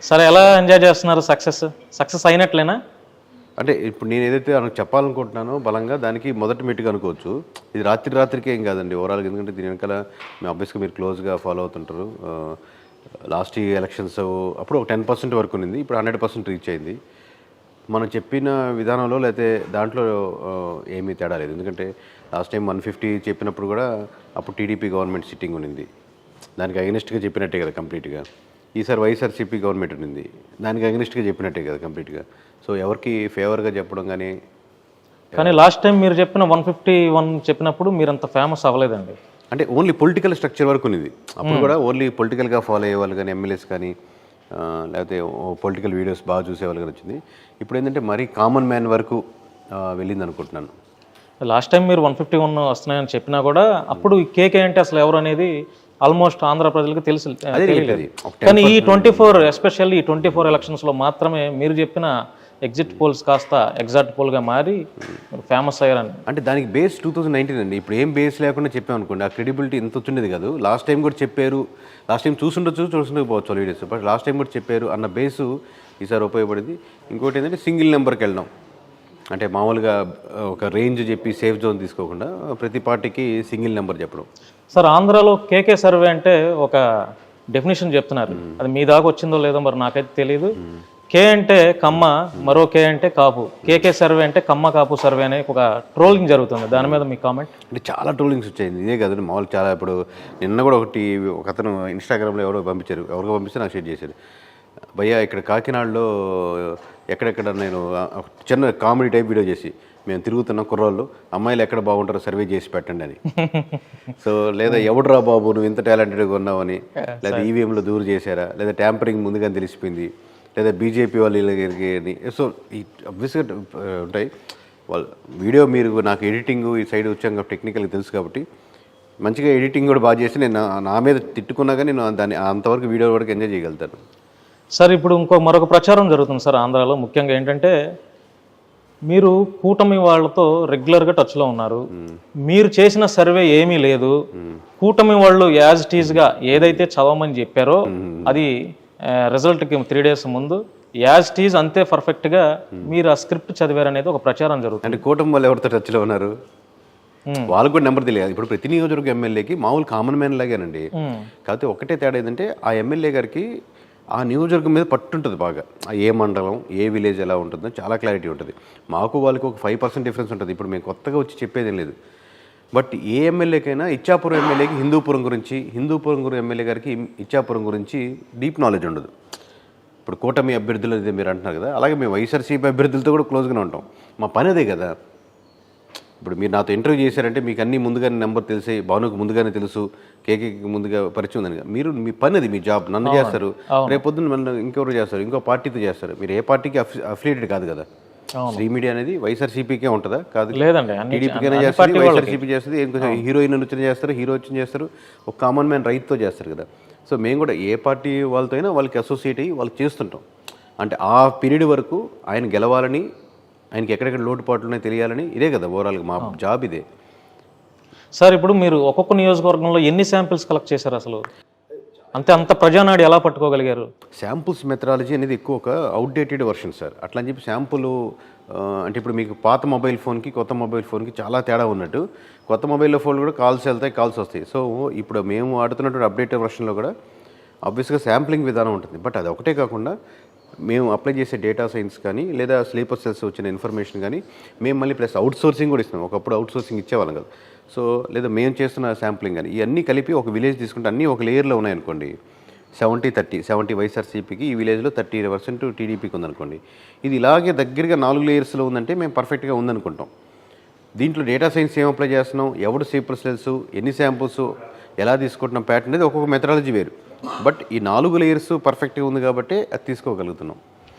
సరే ఎలా ఎంజాయ్ చేస్తున్నారు? సక్సెస్ అయినట్లేనా? అంటే ఇప్పుడు నేను ఏదైతే చెప్పాలనుకుంటున్నానో బలంగా దానికి మొదటి మెట్టుగా అనుకోవచ్చు. ఇది రాత్రికి ఏం కాదండి ఓవరాల్గా. ఎందుకంటే దీని వెనకాల మీ ఆబ్వియస్గా మీరు క్లోజ్గా ఫాలో అవుతుంటారు. లాస్ట్ ఎలక్షన్స్ అప్పుడు ఒక 10% వరకు ఉన్నింది, ఇప్పుడు 100% రీచ్ అయింది. మనం చెప్పిన విధానంలో లేకపోతే దాంట్లో ఏమీ తేడా లేదు. ఎందుకంటే లాస్ట్ టైం 150 చెప్పినప్పుడు కూడా అప్పుడు టీడీపీ గవర్నమెంట్ సిట్టింగ్ ఉన్నింది, దానికి అగెనిస్ట్గా చెప్పినట్టే కదా కంప్లీట్గా. ఈసారి వైఎస్ఆర్సీపీ గవర్నమెంట్ ఉన్నింది, దానికి అగెనిస్ట్గా చెప్పినట్టే కదా కంప్లీట్గా. సో ఎవరికి ఫేవర్గా చెప్పడం కానీ లాస్ట్ టైం మీరు చెప్పిన 151 చెప్పినప్పుడు మీరు అంత ఫేమస్ అవ్వలేదండి. అంటే ఓన్లీ పొలిటికల్ స్ట్రక్చర్ వరకు ఉన్నది. అప్పుడు కూడా ఓన్లీ పొలిటికల్గా ఫాలో అయ్యేవాళ్ళు కానీ ఎమ్మెల్యేస్ కానీ లేకపోతే పొలిటికల్ వీడియోస్ బాగా చూసేవాళ్ళు కానీ వచ్చింది. ఇప్పుడు ఏంటంటే మరీ కామన్ మ్యాన్ వరకు వెళ్ళింది అనుకుంటున్నాను. లాస్ట్ టైం మీరు 151 వస్తున్నాయని చెప్పినా కూడా అప్పుడు కేకే అంటే అసలు ఎవరు అనేది ఆల్మోస్ట్ ఆంధ్ర ప్రజలకు తెలిసి తెలియలేదు. కానీ ఈ 24 ఎస్పెషల్లీ ఈ 24 ఎలక్షన్స్లో మాత్రమే మీరు చెప్పిన ఎగ్జిట్ పోల్స్ కాస్త ఎగ్జాక్ట్ పోల్గా మారి ఫేమస్ అయ్యారని. అంటే దానికి బేస్ 2019 అండి. ఇప్పుడు ఏం బేస్ లేకుండా చెప్పాం అనుకోండి, ఆ క్రెడిబిలిటీ ఎంత వచ్చిండేది కాదు. లాస్ట్ టైం కూడా చెప్పారు, లాస్ట్ టైం చూసుండకపోవచ్చు వీడియోస్, బట్ లాస్ట్ టైం కూడా చెప్పారు అన్న బేసు ఈసారి ఉపయోగపడింది. ఇంకోటి ఏంటంటే సింగిల్ నెంబర్కి వెళ్ళడం, అంటే మామూలుగా ఒక రేంజ్ చెప్పి సేఫ్ జోన్ తీసుకోకుండా ప్రతి పార్టీకి సింగిల్ నెంబర్ చెప్పడం. సార్ ఆంధ్రాలో కేకే సర్వే అంటే ఒక డెఫినేషన్ చెప్తున్నారు, అది మీ దాకా వచ్చిందో లేదో మరి నాకైతే తెలియదు. కే అంటే కమ్మ, మరో కే అంటే కాపు, కేకే సర్వే అంటే కమ్మ కాపు సర్వే అనే ఒక ట్రోలింగ్ జరుగుతుంది. దాని మీద మీ కామెంట్? అంటే చాలా ట్రోలింగ్స్ వచ్చాయి, ఇదే కదండి మామూలు చాలా. ఇప్పుడు నిన్న కూడా ఒక అతను ఇన్స్టాగ్రామ్లో ఎవరో పంపిస్తే నాకు షేర్ చేశారు. భయ్యా ఇక్కడ కాకినాడలో ఎక్కడెక్కడ నేను చిన్న కామెడీ టైప్ వీడియో చేసి మేము తిరుగుతున్న కుర్రోళ్ళు అమ్మాయిలు ఎక్కడ బాగుంటారో సర్వే చేసి పెట్టండి అని. సో లేదా ఎవడురా బాబు నువ్వు ఇంత టాలెంటెడ్గా ఉన్నావని, లేదా ఈవీఎంలో దూరు చేశారా, లేదా ట్యాంపరింగ్ ముందుగా తెలిసిపోయింది, లేదా బీజేపీ వాళ్ళు అని. సో ఈ అబ్వియస్గా ఉంటాయి వాళ్ళు వీడియో. మీరు నాకు ఎడిటింగ్ ఈ సైడ్ వచ్చాక టెక్నికల్గా తెలుసు కాబట్టి మంచిగా ఎడిటింగ్ కూడా బాగా చేసి నేను నా మీద తిట్టుకున్నా కానీ నేను దాన్ని అంతవరకు వీడియో వరకు ఎంజాయ్ చేయగలుగుతాను. సార్ ఇప్పుడు మరొక ప్రచారం జరుగుతుంది సార్ ఆంధ్రాలో. ముఖ్యంగా ఏంటంటే మీరు కూటమి వాళ్ళతో రెగ్యులర్గా టచ్లో ఉన్నారు, మీరు చేసిన సర్వే ఏమీ లేదు, కూటమి వాళ్ళు యాజ్ ఇట్ ఈజ్గా ఏదైతే చదవమని చెప్పారో అది రిజల్ట్కి 3 days ముందు యాజ్ ఇట్ ఈజ్ అంతే పర్ఫెక్ట్గా మీరు ఆ స్క్రిప్ట్ చదివారనేది ఒక ప్రచారం జరుగుతుంది. అంటే కూటమి వాళ్ళు ఎవరితో టచ్లో ఉన్నారు, వాళ్ళకు కూడా నెంబర్ తెలియదు. ఇప్పుడు ప్రతి నియోజకవర్గ ఎమ్మెల్యేకి మామూలు కామన్ మ్యాన్ లాగానండి. కాకపోతే ఒకటే తేడా ఏంటంటే ఆ ఎమ్మెల్యే గారికి ఆ నియోజకవర్గం మీద పట్టుంటుంది బాగా, ఏ మండలం ఏ విలేజ్ ఎలా ఉంటుందో చాలా క్లారిటీ ఉంటుంది. మాకు వాళ్ళకి ఒక 5% డిఫరెన్స్ ఉంటుంది. ఇప్పుడు మేము కొత్తగా వచ్చి చెప్పేదేం లేదు. బట్ ఏ ఎమ్మెల్యేకైనా ఇచ్చాపురం ఎమ్మెల్యేకి హిందూపురం గురించి, హిందూపురం ఎమ్మెల్యే గారికి ఇచ్చాపురం గురించి డీప్ నాలెడ్జ్ ఉండదు. ఇప్పుడు కూటమి అభ్యర్థులు ఇదే మీరు అంటున్నారు కదా, అలాగే మేము వైఎస్ఆర్సీపీ అభ్యర్థులతో కూడా క్లోజ్గానే ఉంటాం. మా పని అదే కదా. ఇప్పుడు మీరు నాతో ఇంటర్వ్యూ చేశారంటే మీకు అన్నీ ముందుగానే నెంబర్ తెలిసి, భానుకు ముందుగానే తెలుసు, కేకేకి ముందుగా పరిచయం ఉందని. మీరు మీ పని అది, మీ జాబ్. నన్ను చేస్తారు, రేపొద్దున నన్ను ఇంకెవరు చేస్తారు, ఇంకో పార్టీతో చేస్తారు. మీరు ఏ పార్టీకి అఫిలియేటెడ్ కాదు కదా. శ్రీ మీడియా అనేది వైఎస్ఆర్సీపీకే ఉంటుందా? కాదు, లేదండి. టీడీపీకైనా చేస్తుంది, వైఎస్ఆర్సీపీ చేస్తుంది, ఇంకొంచెం హీరోయిన్ వచ్చిన చేస్తారు, హీరో వచ్చిన చేస్తారు, ఒక కామన్ మ్యాన్ రైతుతో చేస్తారు కదా. సో మేము కూడా ఏ పార్టీ వాళ్ళతో అయినా వాళ్ళకి అసోసియేట్ అయ్యి వాళ్ళు చేస్తుంటాం. అంటే ఆ పీరియడ్ వరకు ఆయన గెలవాలని, ఆయనకి ఎక్కడెక్కడ లోటుపాట్లు ఉన్నాయో తెలియాలని, ఇదే కదా ఓవరాల్గా మా జాబ్ ఇదే. సార్ ఇప్పుడు మీరు ఒక్కొక్క నియోజకవర్గంలో ఎన్ని శాంపిల్స్ కలెక్ట్ చేశారు అసలు? అంత ప్రజానాడి ఎలా పట్టుకోగలిగారు? శాంపుల్స్ మెథడాలజీ అనేది ఎక్కువ ఒక అవుట్డేటెడ్ వర్షన్ సార్. అట్లా అని చెప్పి శాంపుల్ అంటే ఇప్పుడు మీకు పాత మొబైల్ ఫోన్కి కొత్త మొబైల్ ఫోన్కి చాలా తేడా ఉన్నట్టు, కొత్త మొబైల్లో ఫోన్ కూడా కాల్స్ వెళ్తాయి, కాల్స్ వస్తాయి. సో ఇప్పుడు మేము ఆడుతున్నటువంటి అప్డేటెడ్ వర్షన్లో కూడా ఆబ్వియస్గా శాంప్లింగ్ విధానం ఉంటుంది. బట్ అది ఒకటే కాకుండా మేము అప్లై చేసే డేటా సైన్స్ కానీ, లేదా స్లీపర్ సెల్స్ వచ్చిన ఇన్ఫర్మేషన్ కానీ మేము మళ్ళీ ప్లస్ అవుట్ సోర్సింగ్ కూడా ఇస్తున్నాం. ఒకప్పుడు అవుట్ సోర్సింగ్ ఇచ్చేవాళ్ళం కదా. సో లేదా మేము చేస్తున్న శాంప్లింగ్ కానీ ఇవన్నీ కలిపి ఒక విలేజ్ తీసుకుంటే అన్నీ ఒక లేయర్లో ఉన్నాయనుకోండి, 70-30, 70 వైఎస్ఆర్సీపీకి, ఈ విలేజ్లో 30% టీడీపీకి ఉందనుకోండి. ఇది ఇలాగే దగ్గరగా 4 లేయర్స్లో ఉందంటే మేము పర్ఫెక్ట్గా ఉందనుకుంటాం. దీంట్లో డేటా సైన్స్ ఏం అప్లై చేస్తున్నాం, ఎవడు స్లీపర్ సెల్స్, ఎన్ని శాంపుల్స్ ఎలా తీసుకుంటున్నాం, ప్యాటర్న్ అనేది ఒక్కొక్క మెథడాలజీ వేరు. బట్ ఈ 4 లేయర్స్ పర్ఫెక్ట్గా ఉంది కాబట్టి అది తీసుకోగలుగుతున్నాం.